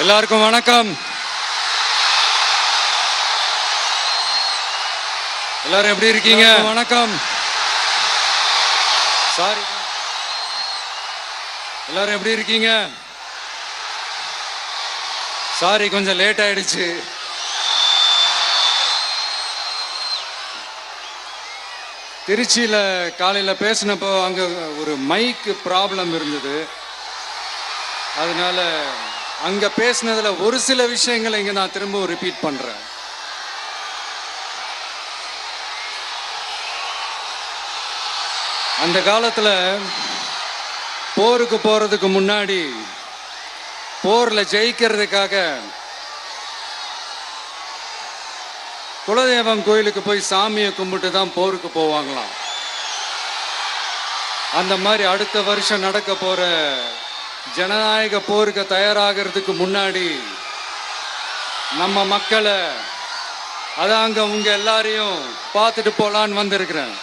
எல்லாருக்கும் வணக்கம். எல்லாரும் எப்படி இருக்கீங்க? வணக்கம். சாரி, எல்லாரும் எப்படி இருக்கீங்க? சாரி, கொஞ்சம் லேட் ஆயிடுச்சு. திருச்சியில் காலையில் பேசினப்போ அங்கே ஒரு மைக்கு ப்ராப்ளம் இருந்தது. அதனால அங்கே பேசினதில் ஒரு சில விஷயங்களை இங்கே நான் திரும்ப ரிப்பீட் பண்ணுறேன். அந்த காலத்தில் போருக்கு போகிறதுக்கு முன்னாடி போரில் ஜெயிக்கிறதுக்காக குலதெய்வம் கோயிலுக்கு போய் சாமியை கும்பிட்டு தான் போருக்கு போவாங்களாம். அந்த மாதிரி அடுத்த வருஷம் நடக்க போற ஜனநாயக போருக்கு தயாராகிறதுக்கு முன்னாடி நம்ம மக்களை அதாங்க உங்க எல்லாரையும் பார்த்துட்டு போலான்னு வந்திருக்கிறேன்.